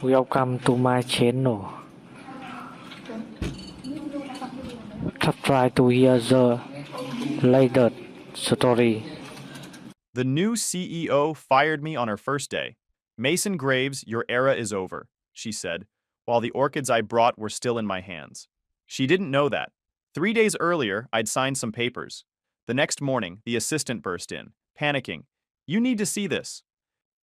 Welcome to my channel. Try to hear the latest story. The new CEO fired me on her first day. Mason Graves, your era is over, she said, while the orchids I brought were still in my hands. She didn't know that. 3 days earlier, I'd signed some papers. The next morning, the assistant burst in, panicking. You need to see this.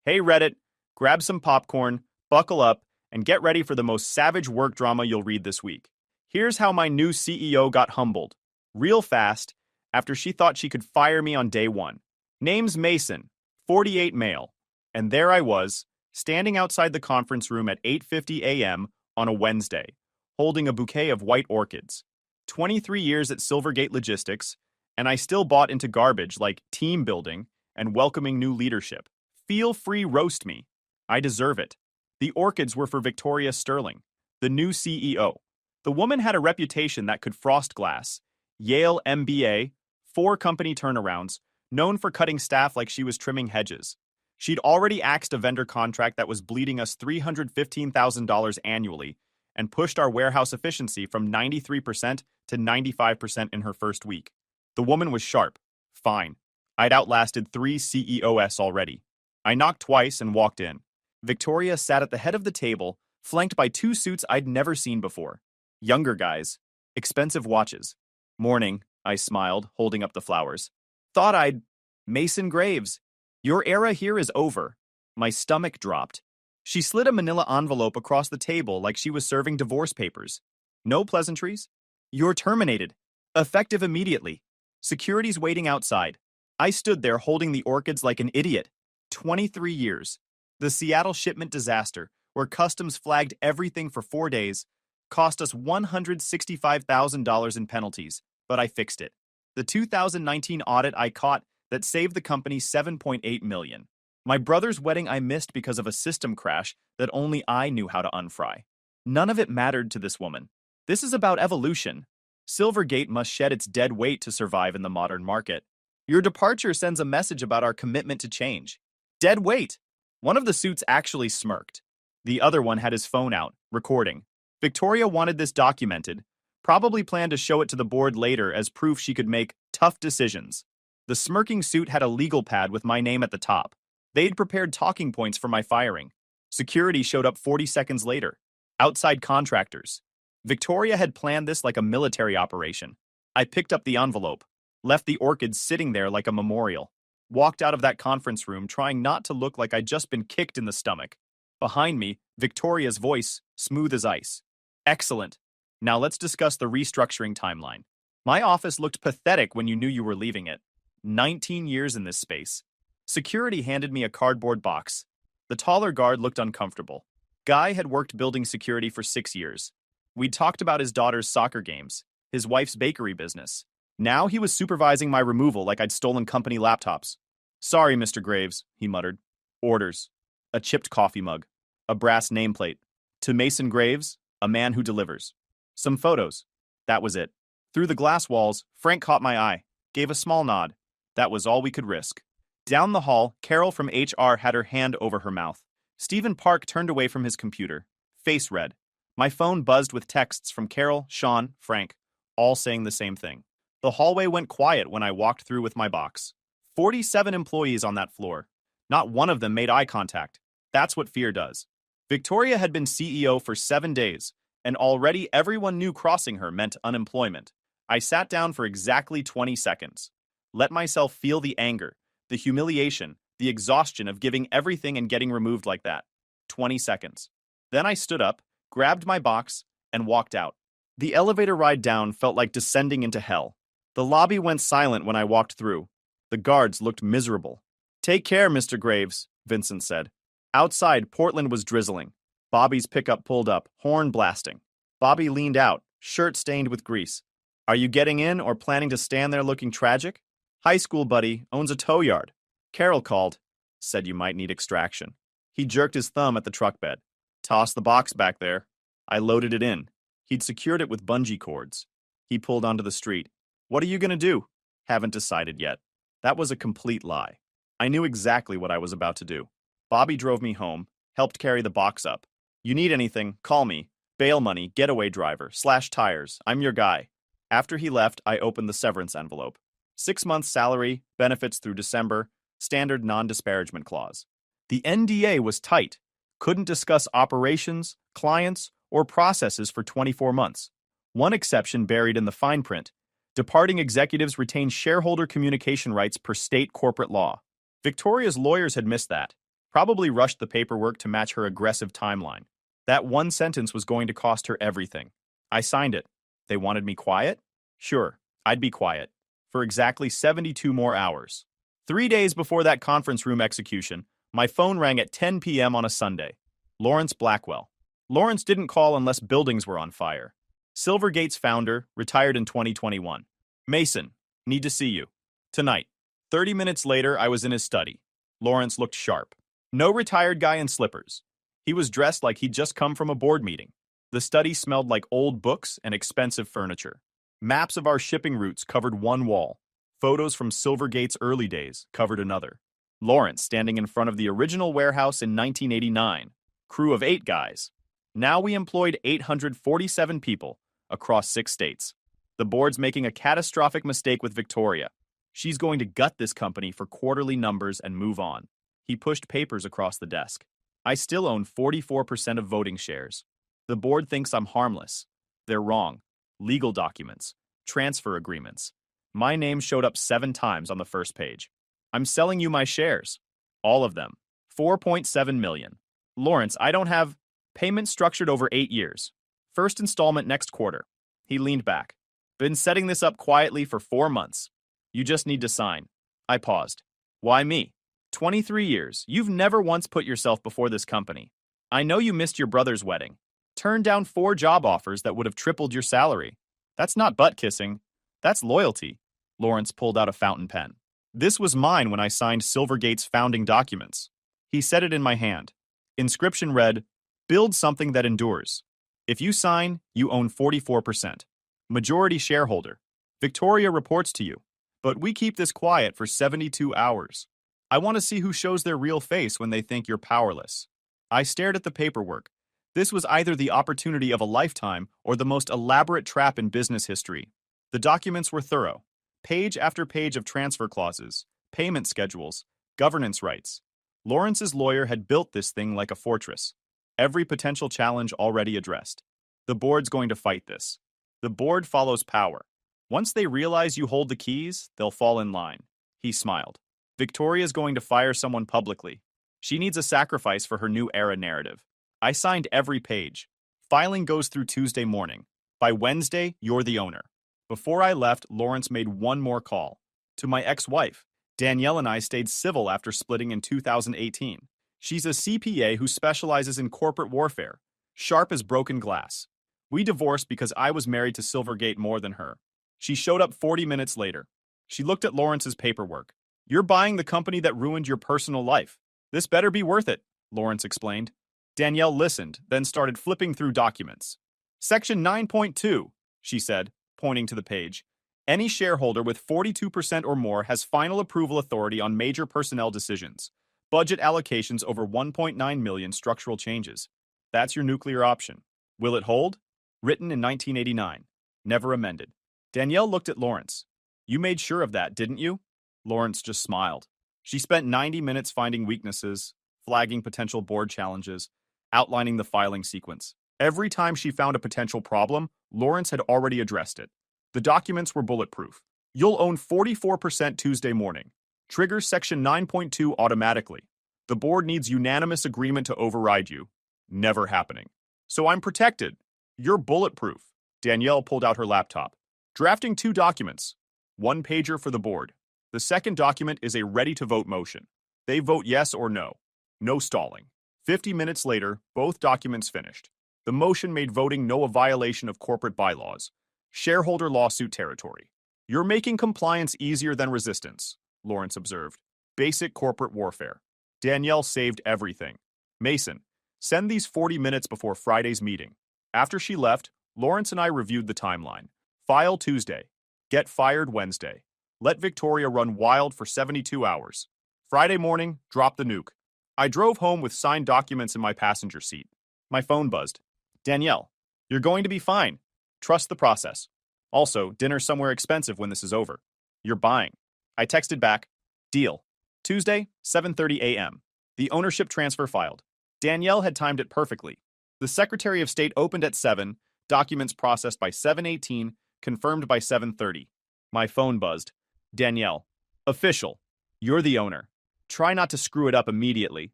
Hey, Reddit, grab some popcorn, buckle up, and get ready for the most savage work drama you'll read this week. Here's how my new CEO got humbled. Real fast, after she thought she could fire me on day one. Name's Mason, 48 male. And there I was, standing outside the conference room at 8:50 a.m. on a Wednesday, holding a bouquet of white orchids. 23 years at Silvergate Logistics, and I still bought into garbage like team building and welcoming new leadership. Feel free roast me. I deserve it. The orchids were for Victoria Sterling, the new CEO. The woman had a reputation that could frost glass. Yale MBA, 4 company turnarounds, known for cutting staff like she was trimming hedges. She'd already axed a vendor contract that was bleeding us $315,000 annually and pushed our warehouse efficiency from 93% to 95% in her first week. The woman was sharp. Fine. I'd outlasted 3 CEOs already. I knocked twice and walked in. Victoria sat at the head of the table, flanked by 2 suits I'd never seen before. Younger guys. Expensive watches. Morning, I smiled, holding up the flowers. Thought I'd... Mason Graves. Your era here is over. My stomach dropped. She slid a manila envelope across the table like she was serving divorce papers. No pleasantries. You're terminated. Effective immediately. Security's waiting outside. I stood there holding the orchids like an idiot. 23 years. The Seattle shipment disaster, where customs flagged everything for 4 days, cost us $165,000 in penalties, but I fixed it. The 2019 audit I caught that saved the company $7.8 million. My brother's wedding I missed because of a system crash that only I knew how to unfry. None of it mattered to this woman. This is about evolution. Silvergate must shed its dead weight to survive in the modern market. Your departure sends a message about our commitment to change. Dead weight. One of the suits actually smirked. The other one had his phone out, recording. Victoria wanted this documented, probably planned to show it to the board later as proof she could make tough decisions. The smirking suit had a legal pad with my name at the top. They'd prepared talking points for my firing. Security showed up 40 seconds later. Outside contractors. Victoria had planned this like a military operation. I picked up the envelope, left the orchids sitting there like a memorial, walked out of that conference room trying not to look like I'd just been kicked in the stomach. Behind me, Victoria's voice, smooth as ice. Excellent. Now let's discuss the restructuring timeline. My office looked pathetic when you knew you were leaving it. 19 years in this space. Security handed me a cardboard box. The taller guard looked uncomfortable. Guy had worked building security for 6 years. We'd talked about his daughter's soccer games, his wife's bakery business. Now he was supervising my removal like I'd stolen company laptops. Sorry, Mr. Graves, he muttered. Orders. A chipped coffee mug. A brass nameplate. To Mason Graves, a man who delivers. Some photos. That was it. Through the glass walls, Frank caught my eye, gave a small nod. That was all we could risk. Down the hall, Carol from HR had her hand over her mouth. Stephen Park turned away from his computer, face red. My phone buzzed with texts from Carol, Sean, Frank, all saying the same thing. The hallway went quiet when I walked through with my box. 47 employees on that floor. Not one of them made eye contact. That's what fear does. Victoria had been CEO for 7 days, and already everyone knew crossing her meant unemployment. I sat down for exactly 20 seconds. Let myself feel the anger, the humiliation, the exhaustion of giving everything and getting removed like that. 20 seconds. Then I stood up, grabbed my box, and walked out. The elevator ride down felt like descending into hell. The lobby went silent when I walked through. The guards looked miserable. Take care, Mr. Graves, Vincent said. Outside, Portland was drizzling. Bobby's pickup pulled up, horn blasting. Bobby leaned out, shirt stained with grease. Are you getting in or planning to stand there looking tragic? High school buddy owns a tow yard. Carol called. Said you might need extraction. He jerked his thumb at the truck bed. Toss the box back there. I loaded it in. He'd secured it with bungee cords. He pulled onto the street. What are you going to do? Haven't decided yet. That was a complete lie. I knew exactly what I was about to do. Bobby drove me home, helped carry the box up. You need anything, call me. Bail money, getaway driver, slash tires. I'm your guy. After he left, I opened the severance envelope. 6 months salary, benefits through December, standard non-disparagement clause. The NDA was tight. Couldn't discuss operations, clients, or processes for 24 months. One exception buried in the fine print. Departing executives retain shareholder communication rights per state corporate law. Victoria's lawyers had missed that. Probably rushed the paperwork to match her aggressive timeline. That one sentence was going to cost her everything. I signed it. They wanted me quiet? Sure, I'd be quiet. For exactly 72 more hours. 3 days before that conference room execution, my phone rang at 10 p.m. on a Sunday. Lawrence Blackwell. Lawrence didn't call unless buildings were on fire. Silvergate's founder, retired in 2021. Mason, need to see you. Tonight. 30 minutes later, I was in his study. Lawrence looked sharp. No retired guy in slippers. He was dressed like he'd just come from a board meeting. The study smelled like old books and expensive furniture. Maps of our shipping routes covered one wall. Photos from Silvergate's early days covered another. Lawrence standing in front of the original warehouse in 1989. Crew of 8 guys. Now we employed 847 people across 6 states. The board's making a catastrophic mistake with Victoria. She's going to gut this company for quarterly numbers and move on. He pushed papers across the desk. I still own 44% of voting shares. The board thinks I'm harmless. They're wrong. Legal documents. Transfer agreements. My name showed up 7 times on the first page. I'm selling you my shares. All of them. 4.7 million. Lawrence, I don't have payment structured over 8 years. First installment next quarter. He leaned back. Been setting this up quietly for 4 months. You just need to sign. I paused. Why me? 23 years. You've never once put yourself before this company. I know you missed your brother's wedding. Turned down 4 job offers that would have tripled your salary. That's not butt kissing. That's loyalty. Lawrence pulled out a fountain pen. This was mine when I signed Silvergate's founding documents. He set it in my hand. Inscription read, "Build something that endures. If you sign, you own 44%. Majority shareholder. Victoria reports to you. But we keep this quiet for 72 hours. I want to see who shows their real face when they think you're powerless." I stared at the paperwork. This was either the opportunity of a lifetime or the most elaborate trap in business history. The documents were thorough. Page after page of transfer clauses, payment schedules, governance rights. Lawrence's lawyer had built this thing like a fortress. Every potential challenge already addressed. The board's going to fight this. The board follows power. Once they realize you hold the keys, they'll fall in line. He smiled. Victoria's going to fire someone publicly. She needs a sacrifice for her new era narrative. I signed every page. Filing goes through Tuesday morning. By Wednesday, you're the owner. Before I left, Lawrence made one more call. To my ex-wife. Danielle and I stayed civil after splitting in 2018. She's a CPA who specializes in corporate warfare. Sharp as broken glass. We divorced because I was married to Silvergate more than her. She showed up 40 minutes later. She looked at Lawrence's paperwork. You're buying the company that ruined your personal life. This better be worth it, Lawrence explained. Danielle listened, then started flipping through documents. Section 9.2, she said, pointing to the page. Any shareholder with 42% or more has final approval authority on major personnel decisions. Budget allocations over 1.9 million structural changes. That's your nuclear option. Will it hold? Written in 1989. Never amended. Danielle looked at Lawrence. You made sure of that, didn't you? Lawrence just smiled. She spent 90 minutes finding weaknesses, flagging potential board challenges, outlining the filing sequence. Every time she found a potential problem, Lawrence had already addressed it. The documents were bulletproof. You'll own 44% Tuesday morning. Triggers Section 9.2 automatically. The board needs unanimous agreement to override you. Never happening. So I'm protected. You're bulletproof. Danielle pulled out her laptop. Drafting 2 documents. 1-pager for the board. The second document is a ready-to-vote motion. They vote yes or no. No stalling. 50 minutes later, both documents finished. The motion made voting no a violation of corporate bylaws. Shareholder lawsuit territory. You're making compliance easier than resistance, Lawrence observed. Basic corporate warfare. Danielle saved everything. Mason, send these 40 minutes before Friday's meeting. After she left, Lawrence and I reviewed the timeline. File Tuesday. Get fired Wednesday. Let Victoria run wild for 72 hours. Friday morning, drop the nuke. I drove home with signed documents in my passenger seat. My phone buzzed. Danielle, you're going to be fine. Trust the process. Also, dinner somewhere expensive when this is over. You're buying. I texted back, deal. Tuesday, 7:30 a.m. The ownership transfer filed. Danielle had timed it perfectly. The Secretary of State opened at 7, documents processed by 7:18, confirmed by 7:30. My phone buzzed. Danielle, official. You're the owner. Try not to screw it up immediately.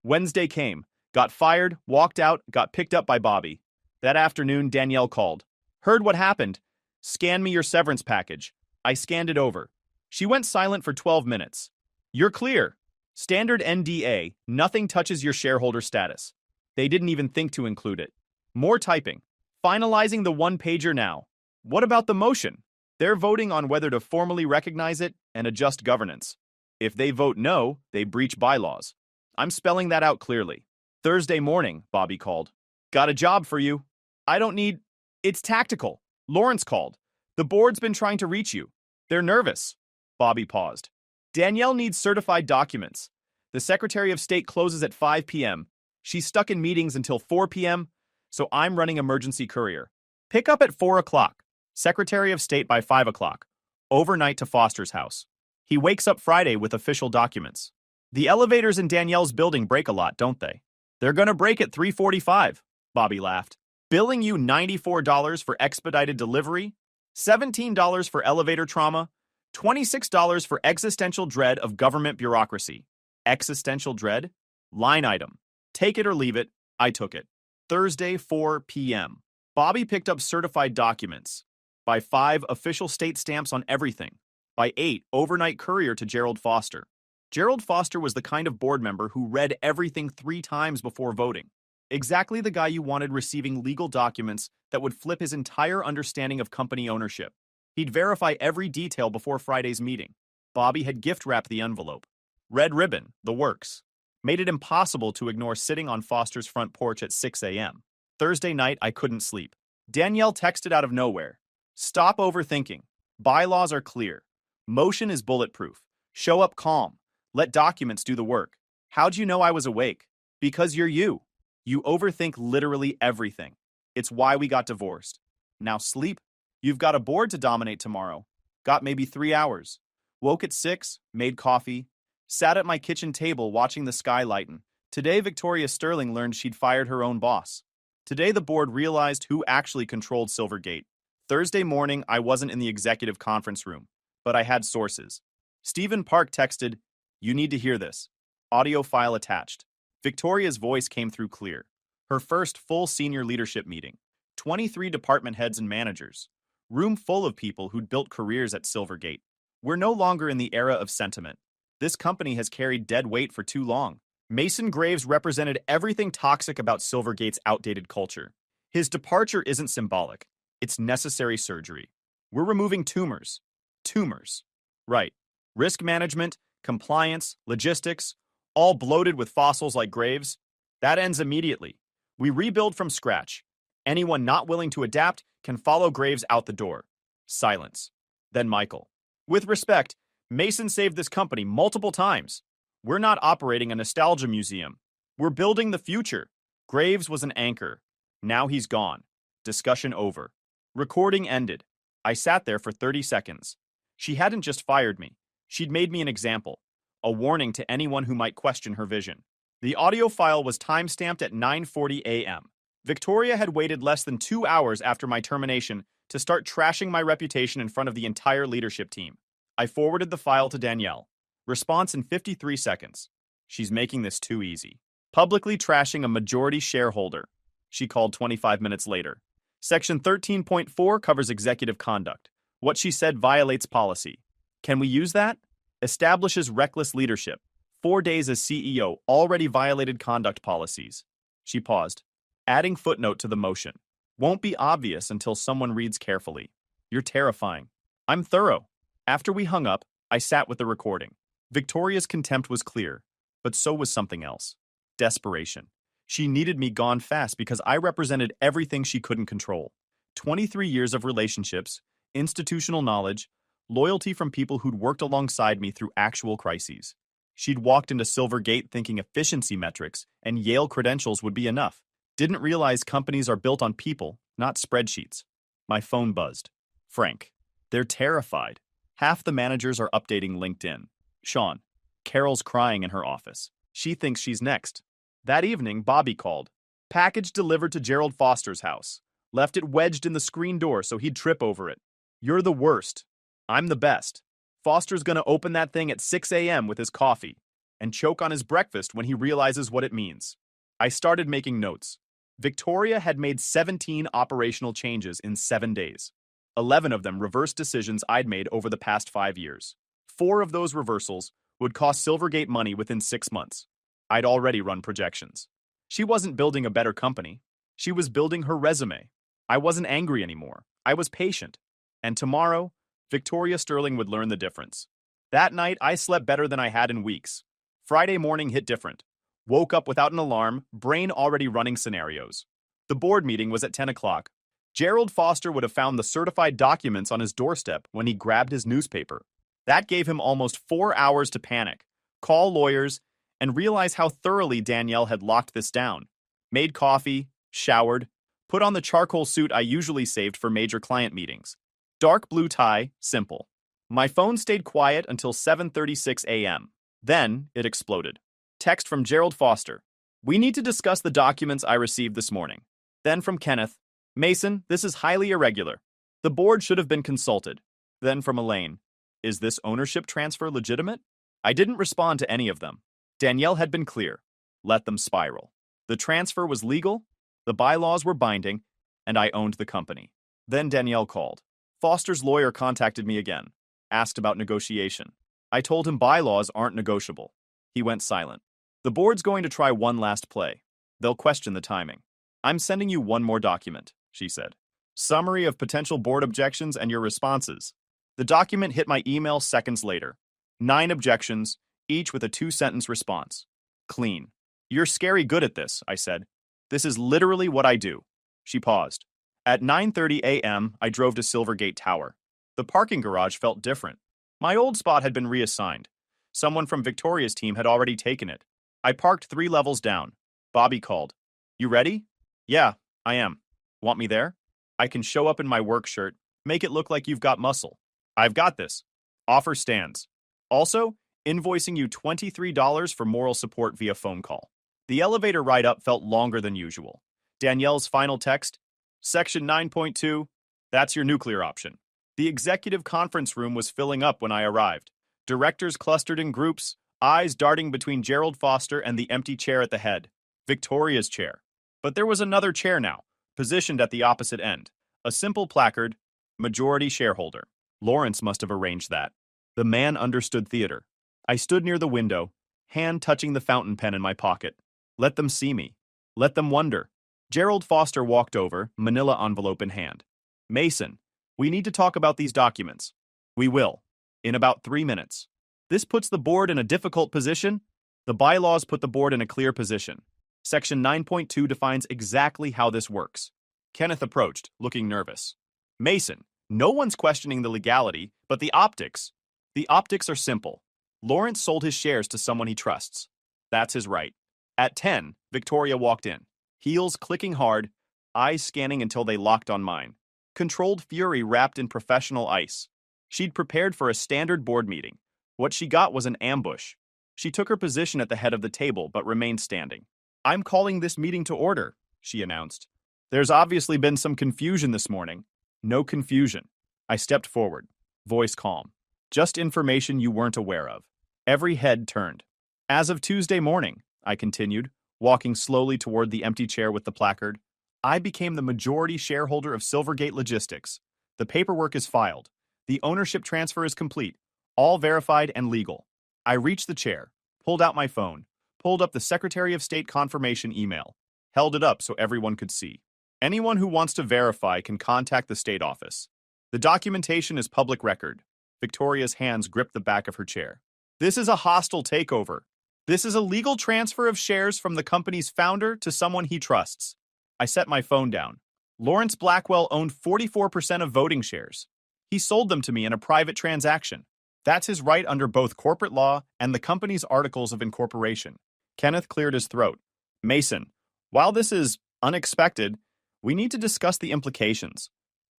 Wednesday came. Got fired, walked out, got picked up by Bobby. That afternoon, Danielle called. Heard what happened. Scan me your severance package. I scanned it over. She went silent for 12 minutes. You're clear. Standard NDA, nothing touches your shareholder status. They didn't even think to include it. More typing. Finalizing the one-pager now. What about the motion? They're voting on whether to formally recognize it and adjust governance. If they vote no, they breach bylaws. I'm spelling that out clearly. Thursday morning, Bobby called. Got a job for you. I don't need... It's tactical. Lawrence called. The board's been trying to reach you. They're nervous. Bobby paused. Danielle needs certified documents. The Secretary of State closes at 5 p.m. She's stuck in meetings until 4 p.m., so I'm running emergency courier. Pick up at 4 o'clock. Secretary of State by 5 o'clock. Overnight to Foster's house. He wakes up Friday with official documents. The elevators in Danielle's building break a lot, don't they? They're gonna break at 3:45, Bobby laughed. Billing you $94 for expedited delivery, $17 for elevator trauma, $26 for existential dread of government bureaucracy. Existential dread? Line item. Take it or leave it. I took it. Thursday, 4 p.m. Bobby picked up certified documents. By 5, official state stamps on everything. By 8, overnight courier to Gerald Foster. Gerald Foster was the kind of board member who read everything 3 times before voting. Exactly the guy you wanted receiving legal documents that would flip his entire understanding of company ownership. He'd verify every detail before Friday's meeting. Bobby had gift-wrapped the envelope. Red ribbon, the works. Made it impossible to ignore sitting on Foster's front porch at 6 a.m. Thursday night, I couldn't sleep. Danielle texted out of nowhere. Stop overthinking. Bylaws are clear. Motion is bulletproof. Show up calm. Let documents do the work. How'd you know I was awake? Because you're you. You overthink literally everything. It's why we got divorced. Now sleep. You've got a board to dominate tomorrow. Got maybe 3 hours. Woke at 6, made coffee. Sat at my kitchen table watching the sky lighten. Today, Victoria Sterling learned she'd fired her own boss. Today, the board realized who actually controlled Silvergate. Thursday morning, I wasn't in the executive conference room, but I had sources. Stephen Park texted, "You need to hear this." Audio file attached. Victoria's voice came through clear. Her first full senior leadership meeting. 23 department heads and managers. Room full of people who'd built careers at Silvergate. We're no longer in the era of sentiment. This company has carried dead weight for too long. Mason Graves represented everything toxic about Silvergate's outdated culture. His departure isn't symbolic. It's necessary surgery. We're removing tumors. Tumors. Right. Risk management, compliance, logistics, all bloated with fossils like Graves. That ends immediately. We rebuild from scratch. Anyone not willing to adapt can follow Graves out the door. Silence. Then Michael. With respect, Mason saved this company multiple times. We're not operating a nostalgia museum. We're building the future. Graves was an anchor. Now he's gone. Discussion over. Recording ended. I sat there for 30 seconds. She hadn't just fired me. She'd made me an example. A warning to anyone who might question her vision. The audio file was timestamped at 9:40 a.m. Victoria had waited less than 2 hours after my termination to start trashing my reputation in front of the entire leadership team. I forwarded the file to Danielle. Response in 53 seconds. She's making this too easy. Publicly trashing a majority shareholder. She called 25 minutes later. Section 13.4 covers executive conduct. What she said violates policy. Can we use that? Establishes reckless leadership. 4 days as CEO already violated conduct policies. She paused. Adding footnote to the motion. Won't be obvious until someone reads carefully. You're terrifying. I'm thorough. After we hung up, I sat with the recording. Victoria's contempt was clear, but so was something else. Desperation. She needed me gone fast because I represented everything she couldn't control. 23 years of relationships, institutional knowledge, loyalty from people who'd worked alongside me through actual crises. She'd walked into Silvergate thinking efficiency metrics and Yale credentials would be enough. Didn't realize companies are built on people, not spreadsheets. My phone buzzed. Frank. They're terrified. Half the managers are updating LinkedIn. Sean. Carol's crying in her office. She thinks she's next. That evening, Bobby called. Package delivered to Gerald Foster's house. Left it wedged in the screen door so he'd trip over it. You're the worst. I'm the best. Foster's gonna open that thing at 6 a.m. with his coffee and choke on his breakfast when he realizes what it means. I started making notes. Victoria had made 17 operational changes in 7 days. 11 of them reversed decisions I'd made over the past 5 years. 4 of those reversals would cost Silvergate money within 6 months. I'd already run projections. She wasn't building a better company. She was building her resume. I wasn't angry anymore. I was patient. And tomorrow, Victoria Sterling would learn the difference. That night, I slept better than I had in weeks. Friday morning hit different. Woke up without an alarm, brain already running scenarios. The board meeting was at 10 o'clock. Gerald Foster would have found the certified documents on his doorstep when he grabbed his newspaper. That gave him almost 4 hours to panic, call lawyers, and realize how thoroughly Danielle had locked this down. Made coffee, showered, put on the charcoal suit I usually saved for major client meetings. Dark blue tie, simple. My phone stayed quiet until 7:36 a.m. Then it exploded. Text from Gerald Foster. We need to discuss the documents I received this morning. Then from Kenneth. Mason, this is highly irregular. The board should have been consulted. Then from Elaine. Is this ownership transfer legitimate? I didn't respond to any of them. Danielle had been clear. Let them spiral. The transfer was legal, the bylaws were binding, and I owned the company. Then Danielle called. Foster's lawyer contacted me again, asked about negotiation. I told him bylaws aren't negotiable. He went silent. The board's going to try one last play. They'll question the timing. I'm sending you one more document, she said. Summary of potential board objections and your responses. The document hit my email seconds later. 9 objections, each with a 2-sentence response. Clean. You're scary good at this, I said. This is literally what I do. She paused. At 9:30 a.m., I drove to Silvergate Tower. The parking garage felt different. My old spot had been reassigned. Someone from Victoria's team had already taken it. I parked 3 levels down. Bobby called. You ready? Yeah, I am. Want me there? I can show up in my work shirt, make it look like you've got muscle. I've got this. Offer stands. Also, invoicing you $23 for moral support via phone call. The elevator ride up felt longer than usual. Danielle's final text, Section 9.2, that's your nuclear option. The executive conference room was filling up when I arrived. Directors clustered in groups, eyes darting between Gerald Foster and the empty chair at the head, Victoria's chair. But there was another chair now, positioned at the opposite end. A simple placard, majority shareholder. Lawrence must have arranged that. The man understood theater. I stood near the window, hand touching the fountain pen in my pocket. Let them see me. Let them wonder. Gerald Foster walked over, manila envelope in hand. Mason, we need to talk about these documents. We will. In about 3 minutes. This puts the board in a difficult position. The bylaws put the board in a clear position. Section 9.2 defines exactly how this works. Kenneth approached, looking nervous. Mason, no one's questioning the legality, but the optics. The optics are simple. Lawrence sold his shares to someone he trusts. That's his right. At 10, Victoria walked in. Heels clicking hard, eyes scanning until they locked on mine. Controlled fury wrapped in professional ice. She'd prepared for a standard board meeting. What she got was an ambush. She took her position at the head of the table but remained standing. I'm calling this meeting to order, she announced. There's obviously been some confusion this morning. No confusion. I stepped forward, voice calm. Just information you weren't aware of. Every head turned. As of Tuesday morning, I continued, walking slowly toward the empty chair with the placard, I became the majority shareholder of Silvergate Logistics. The paperwork is filed. The ownership transfer is complete, all verified and legal. I reached the chair, pulled out my phone, pulled up the Secretary of State confirmation email, held it up so everyone could see. Anyone who wants to verify can contact the state office. The documentation is public record. Victoria's hands gripped the back of her chair. This is a hostile takeover. This is a legal transfer of shares from the company's founder to someone he trusts. I set my phone down. Lawrence Blackwell owned 44% of voting shares. He sold them to me in a private transaction. That's his right under both corporate law and the company's articles of incorporation. Kenneth cleared his throat. Mason, while this is Unexpected. We need to discuss the implications.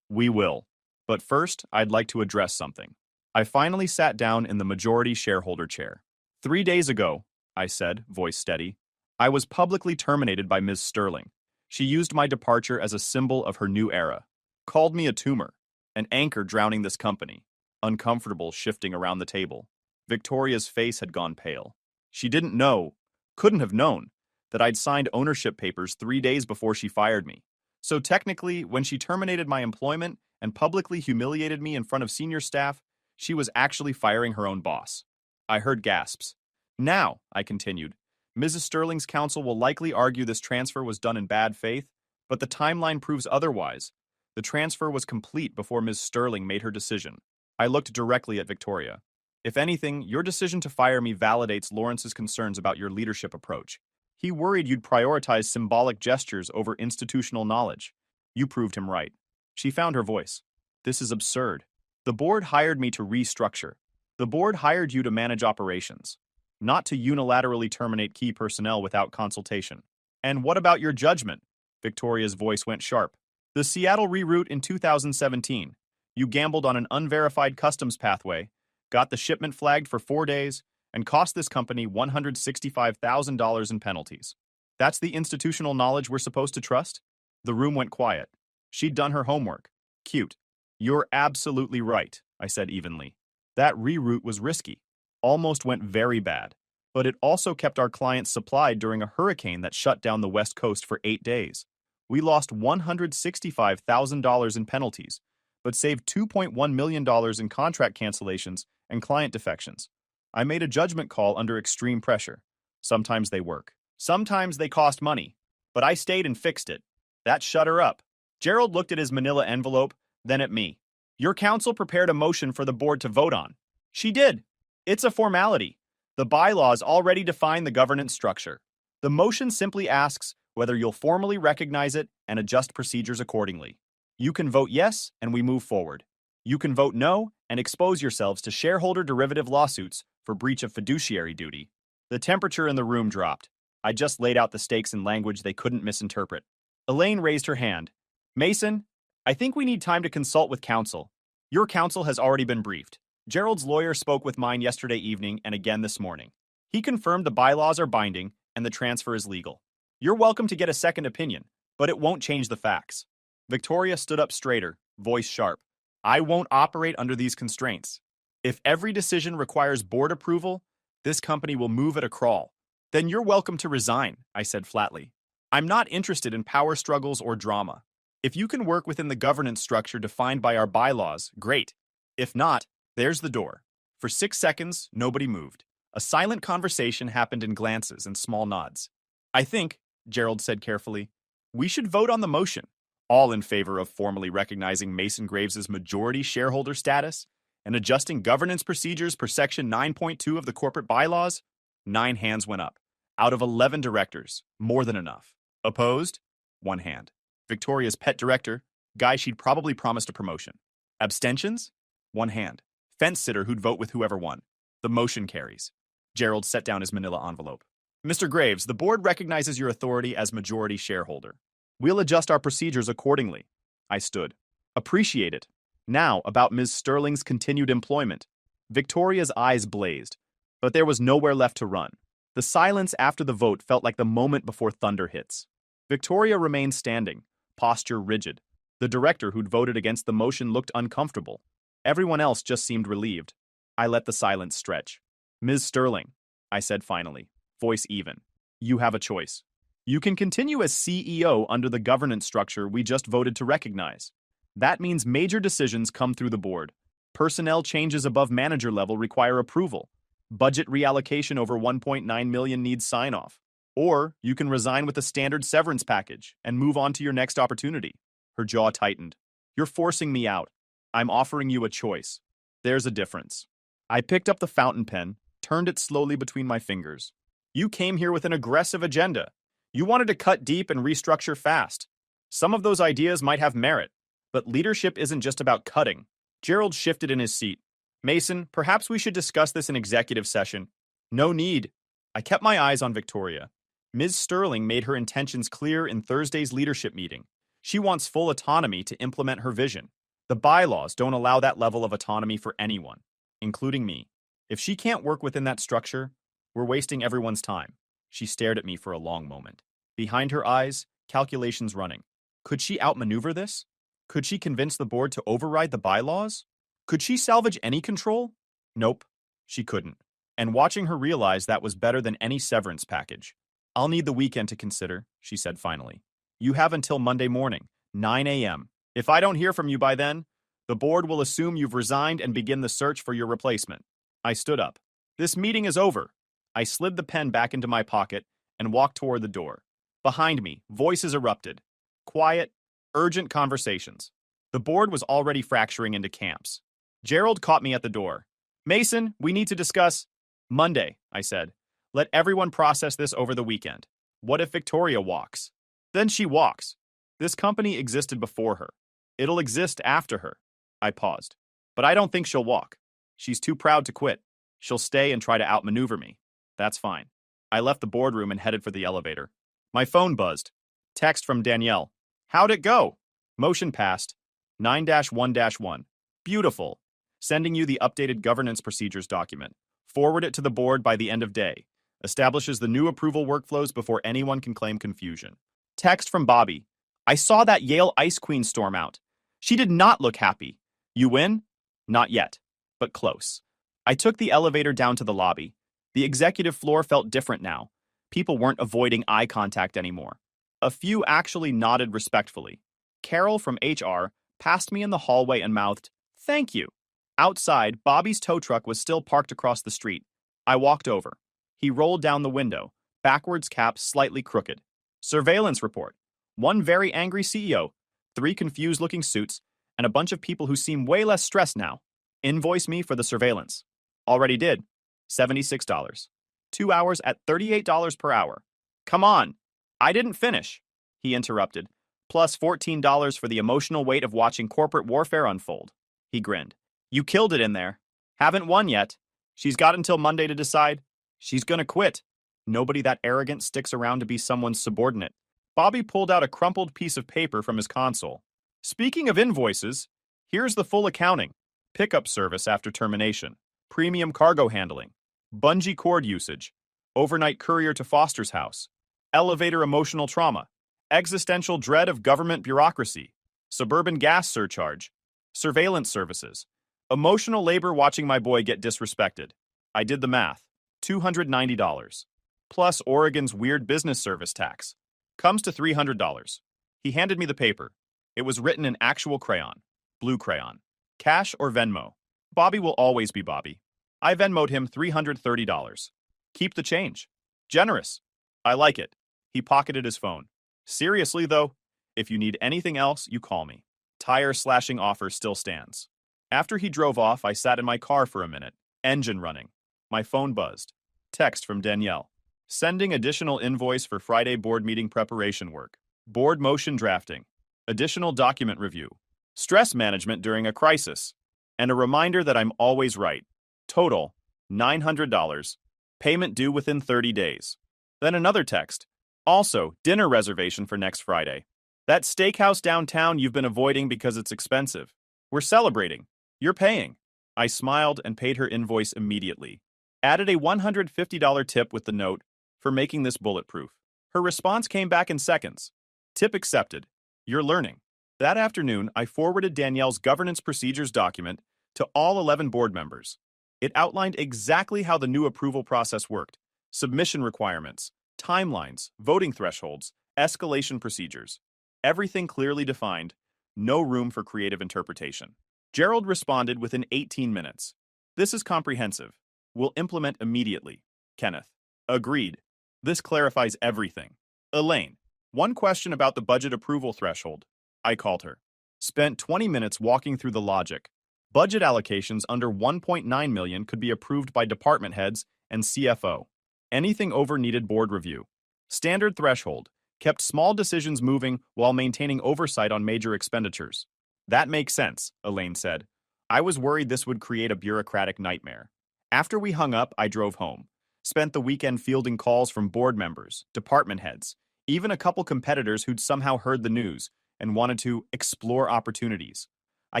We will. But first, I'd like to address something. I finally sat down in the majority shareholder chair. 3 days ago, I said, voice steady, I was publicly terminated by Ms. Sterling. She used my departure as a symbol of her new era. Called me a tumor, an anchor drowning this company. Uncomfortable shifting around the table. Victoria's face had gone pale. She didn't know, couldn't have known, that I'd signed ownership papers 3 days before she fired me. So technically, when she terminated my employment and publicly humiliated me in front of senior staff, she was actually firing her own boss. I heard gasps. Now, I continued, Mrs. Sterling's counsel will likely argue this transfer was done in bad faith, but the timeline proves otherwise. The transfer was complete before Ms. Sterling made her decision. I looked directly at Victoria. If anything, your decision to fire me validates Lawrence's concerns about your leadership approach. He worried you'd prioritize symbolic gestures over institutional knowledge. You proved him right. She found her voice. This is absurd. The board hired me to restructure. The board hired you to manage operations, not to unilaterally terminate key personnel without consultation. And what about your judgment? Victoria's voice went sharp. The Seattle reroute in 2017. You gambled on an unverified customs pathway, got the shipment flagged for 4 days, and cost this company $165,000 in penalties. That's the institutional knowledge we're supposed to trust? The room went quiet. She'd done her homework. Cute. You're absolutely right, I said evenly. That reroute was risky. Almost went very bad. But it also kept our clients supplied during a hurricane that shut down the West Coast for 8 days. We lost $165,000 in penalties, but saved $2.1 million in contract cancellations and client defections. I made a judgment call under extreme pressure. Sometimes they work. Sometimes they cost money. But I stayed and fixed it. That shut her up. Gerald looked at his manila envelope, then at me. Your counsel prepared a motion for the board to vote on. She did. It's a formality. The bylaws already define the governance structure. The motion simply asks whether you'll formally recognize it and adjust procedures accordingly. You can vote yes, and we move forward. You can vote no and expose yourselves to shareholder derivative lawsuits for breach of fiduciary duty. The temperature in the room dropped. I just laid out the stakes in language they couldn't misinterpret. Elaine raised her hand. Mason, I think we need time to consult with counsel. Your counsel has already been briefed. Gerald's lawyer spoke with mine yesterday evening and again this morning. He confirmed the bylaws are binding and the transfer is legal. You're welcome to get a second opinion, but it won't change the facts. Victoria stood up straighter, voice sharp. I won't operate under these constraints. If every decision requires board approval, this company will move at a crawl. Then you're welcome to resign, I said flatly. I'm not interested in power struggles or drama. If you can work within the governance structure defined by our bylaws, great. If not, there's the door. For 6 seconds, nobody moved. A silent conversation happened in glances and small nods. I think, Gerald said carefully, we should vote on the motion. All in favor of formally recognizing Mason Graves' majority shareholder status and adjusting governance procedures per Section 9.2 of the corporate bylaws? 9 hands went up. Out of 11 directors, more than enough. Opposed? 1 hand. Victoria's pet director, guy she'd probably promised a promotion. Abstentions? 1 hand. Fence sitter who'd vote with whoever won. The motion carries. Gerald set down his manila envelope. Mr. Graves, the board recognizes your authority as majority shareholder. We'll adjust our procedures accordingly. I stood. Appreciate it. Now, about Ms. Sterling's continued employment. Victoria's eyes blazed, but there was nowhere left to run. The silence after the vote felt like the moment before thunder hits. Victoria remained standing, posture rigid. The director who'd voted against the motion looked uncomfortable. Everyone else just seemed relieved. I let the silence stretch. Ms. Sterling, I said finally, voice even. You have a choice. You can continue as CEO under the governance structure we just voted to recognize. That means major decisions come through the board. Personnel changes above manager level require approval. Budget reallocation over $1.9 million needs sign-off. Or you can resign with a standard severance package and move on to your next opportunity. Her jaw tightened. You're forcing me out. I'm offering you a choice. There's a difference. I picked up the fountain pen, turned it slowly between my fingers. You came here with an aggressive agenda. You wanted to cut deep and restructure fast. Some of those ideas might have merit, but leadership isn't just about cutting. Gerald shifted in his seat. Mason, perhaps we should discuss this in executive session. No need. I kept my eyes on Victoria. Ms. Sterling made her intentions clear in Thursday's leadership meeting. She wants full autonomy to implement her vision. The bylaws don't allow that level of autonomy for anyone, including me. If she can't work within that structure, we're wasting everyone's time. She stared at me for a long moment. Behind her eyes, calculations running. Could she outmaneuver this? Could she convince the board to override the bylaws? Could she salvage any control? Nope, she couldn't. And watching her realize that was better than any severance package. I'll need the weekend to consider, she said finally. You have until Monday morning, 9 a.m. If I don't hear from you by then, the board will assume you've resigned and begin the search for your replacement. I stood up. This meeting is over. I slid the pen back into my pocket and walked toward the door. Behind me, voices erupted. Quiet, urgent conversations. The board was already fracturing into camps. Gerald caught me at the door. Mason, we need to discuss. Monday, I said. Let everyone process this over the weekend. What if Victoria walks? Then she walks. This company existed before her. It'll exist after her. I paused. But I don't think she'll walk. She's too proud to quit. She'll stay and try to outmaneuver me. That's fine. I left the boardroom and headed for the elevator. My phone buzzed. Text from Danielle. How'd it go? Motion passed. 9-1-1. Beautiful. Sending you the updated governance procedures document. Forward it to the board by the end of day. Establishes the new approval workflows before anyone can claim confusion. Text from Bobby. I saw that Yale Ice Queen storm out. She did not look happy. You win? Not yet, but close. I took the elevator down to the lobby. The executive floor felt different now. People weren't avoiding eye contact anymore. A few actually nodded respectfully. Carol from HR passed me in the hallway and mouthed, "Thank you." Outside, Bobby's tow truck was still parked across the street. I walked over. He rolled down the window, backwards cap slightly crooked. Surveillance report. One very angry CEO, 3 confused-looking suits, and a bunch of people who seem way less stressed now. Invoice me for the surveillance. Already did. $76. 2 hours at $38 per hour. Come on. I didn't finish, he interrupted. Plus $14 for the emotional weight of watching corporate warfare unfold. He grinned. You killed it in there. Haven't won yet. She's got until Monday to decide. She's gonna quit. Nobody that arrogant sticks around to be someone's subordinate. Bobby pulled out a crumpled piece of paper from his console. Speaking of invoices, here's the full accounting. Pickup service after termination. Premium cargo handling. Bungee cord usage. Overnight courier to Foster's house. Elevator emotional trauma. Existential dread of government bureaucracy. Suburban gas surcharge. Surveillance services. Emotional labor watching my boy get disrespected. I did the math. $290. Plus Oregon's weird business service tax. Comes to $300. He handed me the paper. It was written in actual crayon. Blue crayon. Cash or Venmo. Bobby will always be Bobby. I Venmo'd him $330. Keep the change. Generous. I like it. He pocketed his phone. Seriously, though, if you need anything else, you call me. Tire slashing offer still stands. After he drove off, I sat in my car for a minute. Engine running. My phone buzzed. Text from Danielle. Sending additional invoice for Friday board meeting preparation work. Board motion drafting. Additional document review. Stress management during a crisis. And a reminder that I'm always right. Total, $900. Payment due within 30 days. Then another text. Also, dinner reservation for next Friday. That steakhouse downtown you've been avoiding because it's expensive. We're celebrating. You're paying. I smiled and paid her invoice immediately. Added a $150 tip with the note for making this bulletproof. Her response came back in seconds. Tip accepted. You're learning. That afternoon, I forwarded Danielle's governance procedures document to all 11 board members. It outlined exactly how the new approval process worked. Submission requirements, timelines, voting thresholds, escalation procedures. Everything clearly defined, no room for creative interpretation. Gerald responded within 18 minutes. This is comprehensive. We'll implement immediately. Kenneth. Agreed. This clarifies everything. Elaine. One question about the budget approval threshold. I called her. Spent 20 minutes walking through the logic. Budget allocations under $1.9 million could be approved by department heads and CFO. Anything over needed board review. Standard threshold. Kept small decisions moving while maintaining oversight on major expenditures. That makes sense, Elaine said. I was worried this would create a bureaucratic nightmare. After we hung up, I drove home. Spent the weekend fielding calls from board members, department heads, even a couple competitors who'd somehow heard the news and wanted to explore opportunities. I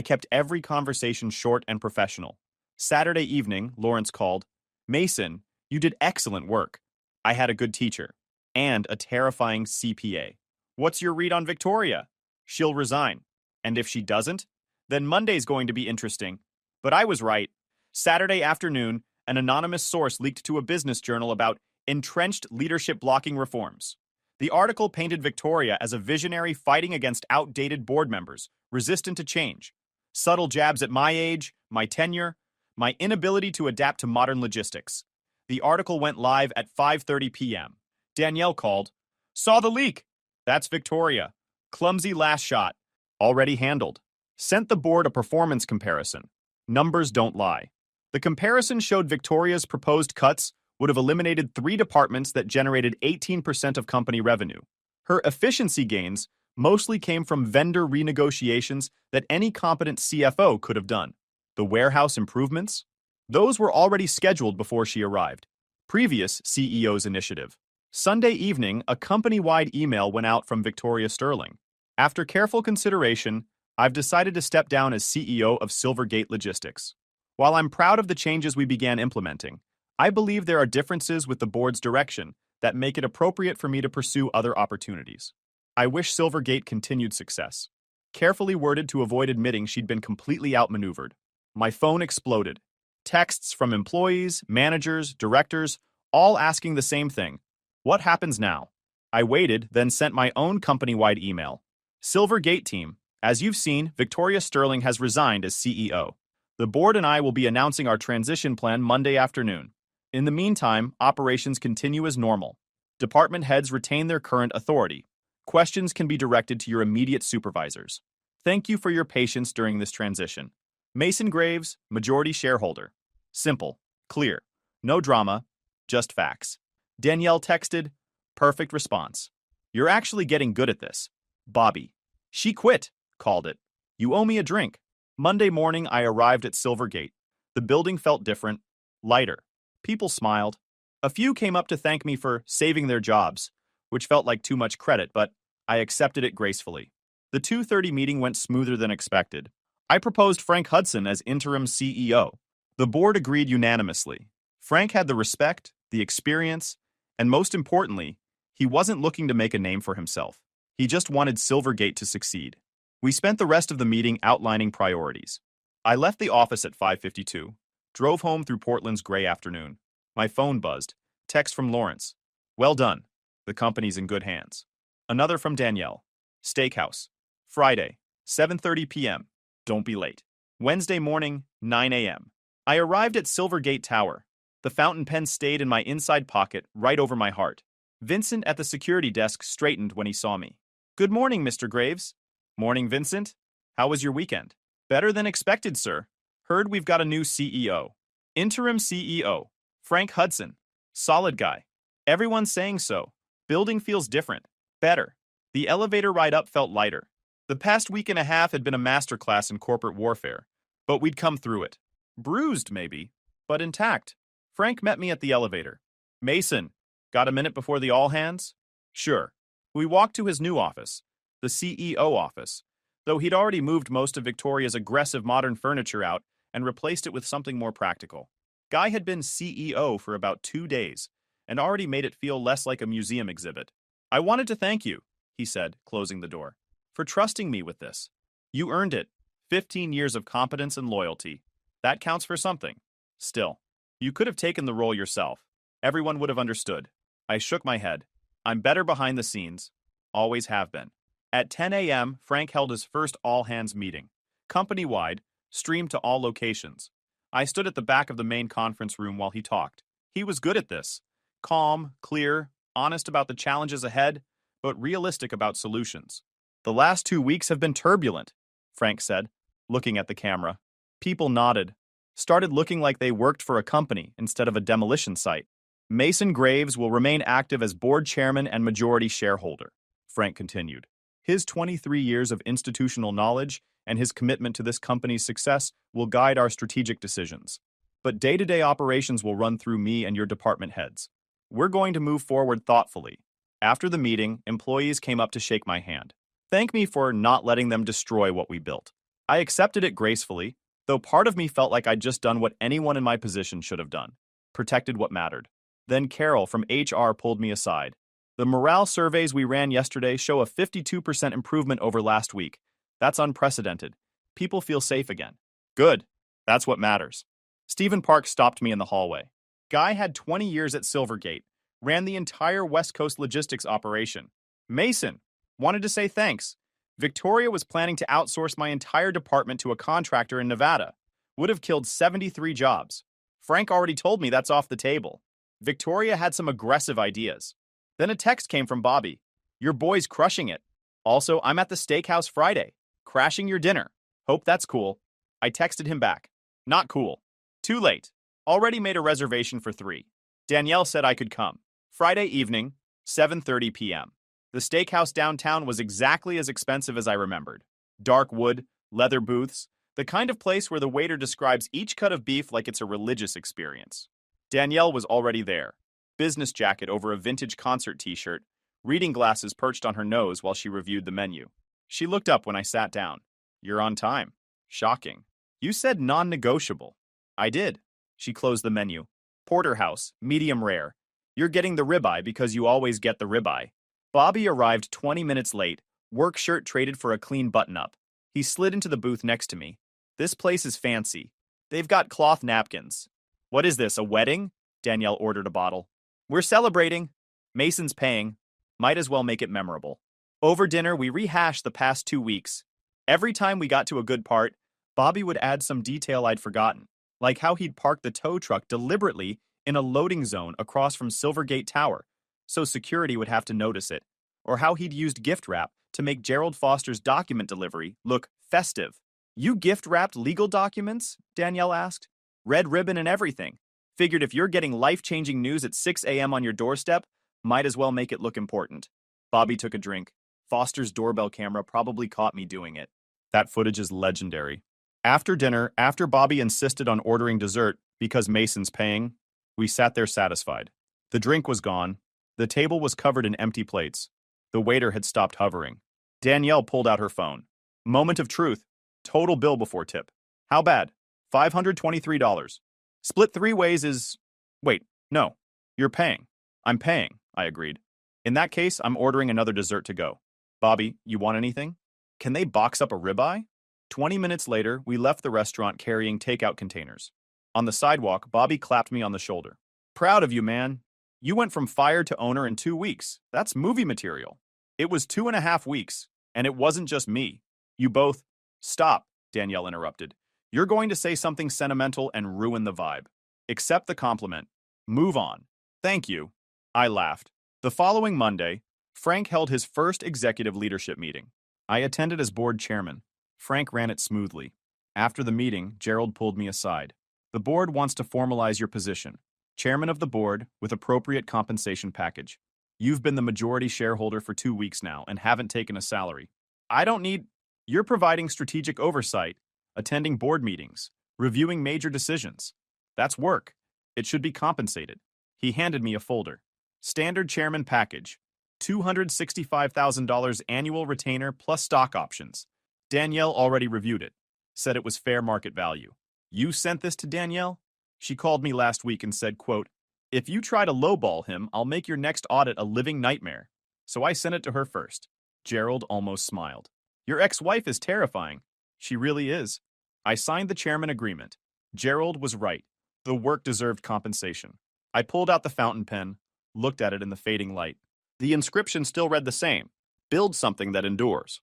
kept every conversation short and professional. Saturday evening, Lawrence called. Mason, you did excellent work. I had a good teacher. And a terrifying CPA. What's your read on Victoria? She'll resign. And if she doesn't, then Monday's going to be interesting. But I was right. Saturday afternoon, an anonymous source leaked to a business journal about entrenched leadership blocking reforms. The article painted Victoria as a visionary fighting against outdated board members, resistant to change. Subtle jabs at my age, my tenure, my inability to adapt to modern logistics. The article went live at 5:30 p.m. Danielle called. Saw the leak. That's Victoria. Clumsy last shot. Already handled. Sent the board a performance comparison. Numbers don't lie. The comparison showed Victoria's proposed cuts would have eliminated 3 departments that generated 18% of company revenue. Her efficiency gains mostly came from vendor renegotiations that any competent CFO could have done. The warehouse improvements? Those were already scheduled before she arrived. Previous CEO's initiative. Sunday evening, a company-wide email went out from Victoria Sterling. After careful consideration, I've decided to step down as CEO of Silvergate Logistics. While I'm proud of the changes we began implementing, I believe there are differences with the board's direction that make it appropriate for me to pursue other opportunities. I wish Silvergate continued success. Carefully worded to avoid admitting she'd been completely outmaneuvered. My phone exploded. Texts from employees, managers, directors, all asking the same thing. What happens now? I waited, then sent my own company-wide email. Silvergate team, as you've seen, Victoria Sterling has resigned as CEO. The board and I will be announcing our transition plan Monday afternoon. In the meantime, operations continue as normal. Department heads retain their current authority. Questions can be directed to your immediate supervisors. Thank you for your patience during this transition. Mason Graves, majority shareholder. Simple, clear, no drama, just facts. Danielle texted, perfect response. You're actually getting good at this. Bobby. She quit, called it. You owe me a drink. Monday morning, I arrived at Silvergate. The building felt different, lighter. People smiled. A few came up to thank me for saving their jobs, which felt like too much credit, but I accepted it gracefully. The 2:30 meeting went smoother than expected. I proposed Frank Hudson as interim CEO. The board agreed unanimously. Frank had the respect, the experience, and most importantly, he wasn't looking to make a name for himself. He just wanted Silvergate to succeed. We spent the rest of the meeting outlining priorities. I left the office at 5:52, drove home through Portland's gray afternoon. My phone buzzed. Text from Lawrence. Well done. The company's in good hands. Another from Danielle. Steakhouse. Friday, 7:30 p.m. Don't be late. Wednesday morning, 9 a.m. I arrived at Silvergate Tower. The fountain pen stayed in my inside pocket, right over my heart. Vincent at the security desk straightened when he saw me. Good morning, Mr. Graves. Morning, Vincent. How was your weekend? Better than expected, sir. Heard we've got a new CEO. Interim CEO. Frank Hudson. Solid guy. Everyone's saying so. Building feels different. Better. The elevator ride up felt lighter. The past week and a half had been a masterclass in corporate warfare, but we'd come through it. Bruised, maybe, but intact. Frank met me at the elevator. Mason, got a minute before the all-hands? Sure. We walked to his new office, the CEO office, though he'd already moved most of Victoria's aggressive modern furniture out and replaced it with something more practical. Guy had been CEO for about 2 days and already made it feel less like a museum exhibit. I wanted to thank you, he said, closing the door, for trusting me with this. You earned it. 15 years of competence and loyalty. That counts for something. Still, you could have taken the role yourself. Everyone would have understood. I shook my head. I'm better behind the scenes. Always have been. At 10 a.m., Frank held his first all-hands meeting. Company-wide, streamed to all locations. I stood at the back of the main conference room while he talked. He was good at this. Calm, clear, honest about the challenges ahead, but realistic about solutions. The last 2 weeks have been turbulent, Frank said, looking at the camera. People nodded. Started looking like they worked for a company instead of a demolition site. Mason Graves will remain active as board chairman and majority shareholder, Frank continued. His 23 years of institutional knowledge and his commitment to this company's success will guide our strategic decisions. but day-to-day operations will run through me and your department heads. We're going to move forward thoughtfully. After the meeting, employees came up to shake my hand. Thank me for not letting them destroy what we built. I accepted it gracefully, though part of me felt like I'd just done what anyone in my position should have done. Protected what mattered. Then Carol from HR pulled me aside. The morale surveys we ran yesterday show a 52% improvement over last week. That's unprecedented. People feel safe again. Good. That's what matters. Stephen Park stopped me in the hallway. Guy had 20 years at Silvergate, ran the entire West Coast logistics operation. Mason wanted to say thanks. Victoria was planning to outsource my entire department to a contractor in Nevada. Would have killed 73 jobs. Frank already told me that's off the table. Victoria had some aggressive ideas. Then a text came from Bobby. Your boy's crushing it. Also, I'm at the steakhouse Friday. Crashing your dinner. Hope that's cool. I texted him back. Not cool. Too late. Already made a reservation for 3. Danielle said I could come. Friday evening, 7:30 p.m. The steakhouse downtown was exactly as expensive as I remembered. Dark wood, leather booths, the kind of place where the waiter describes each cut of beef like it's a religious experience. Danielle was already there. Business jacket over a vintage concert t-shirt, reading glasses perched on her nose while she reviewed the menu. She looked up when I sat down. You're on time. Shocking. You said non-negotiable. I did. She closed the menu. Porterhouse, medium rare. You're getting the ribeye because you always get the ribeye. Bobby arrived 20 minutes late, work shirt traded for a clean button-up. He slid into the booth next to me. This place is fancy. They've got cloth napkins. What is this, a wedding? Danielle ordered a bottle. We're celebrating. Mason's paying. Might as well make it memorable. Over dinner, we rehashed the past 2 weeks. Every time we got to a good part, Bobby would add some detail I'd forgotten, like how he'd parked the tow truck deliberately in a loading zone across from Silvergate Tower, so security would have to notice it, or how he'd used gift wrap to make Gerald Foster's document delivery look festive. You gift wrapped legal documents? Danielle asked. Red ribbon and everything. Figured if you're getting life-changing news at 6 a.m. on your doorstep, might as well make it look important. Bobby took a drink. Foster's doorbell camera probably caught me doing it. That footage is legendary. After dinner, after Bobby insisted on ordering dessert because Mason's paying, we sat there satisfied. The drink was gone. The table was covered in empty plates. The waiter had stopped hovering. Danielle pulled out her phone. Moment of truth. Total bill before tip. How bad? $523. Split 3 ways is... Wait, no. You're paying. I'm paying, I agreed. In that case, I'm ordering another dessert to go. Bobby, you want anything? Can they box up a ribeye? 20 minutes later, we left the restaurant carrying takeout containers. On the sidewalk, Bobby clapped me on the shoulder. Proud of you, man. You went from fired to owner in 2 weeks. That's movie material. It was 2.5 weeks, and it wasn't just me. You both... Stop, Danielle interrupted. You're going to say something sentimental and ruin the vibe. Accept the compliment. Move on. Thank you. I laughed. The following Monday, Frank held his first executive leadership meeting. I attended as board chairman. Frank ran it smoothly. After the meeting, Gerald pulled me aside. The board wants to formalize your position. Chairman of the board with appropriate compensation package. You've been the majority shareholder for 2 weeks now and haven't taken a salary. I don't need... You're providing strategic oversight, attending board meetings, reviewing major decisions. That's work. It should be compensated. He handed me a folder. Standard chairman package. $265,000 annual retainer plus stock options. Danielle already reviewed it. Said it was fair market value. You sent this to Danielle? She called me last week and said, quote, if you try to lowball him, I'll make your next audit a living nightmare. So I sent it to her first. Gerald almost smiled. Your ex-wife is terrifying. She really is. I signed the chairman agreement. Gerald was right. The work deserved compensation. I pulled out the fountain pen, looked at it in the fading light. The inscription still read the same. Build something that endures.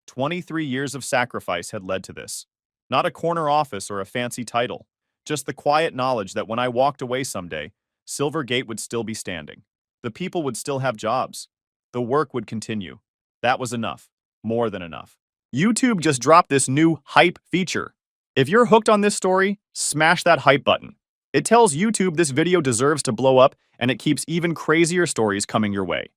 23 years of sacrifice had led to this. Not a corner office or a fancy title. Just the quiet knowledge that when I walked away someday, Silvergate would still be standing. The people would still have jobs. The work would continue. That was enough. More than enough. YouTube just dropped this new hype feature. If you're hooked on this story, smash that hype button. It tells YouTube this video deserves to blow up, and it keeps even crazier stories coming your way.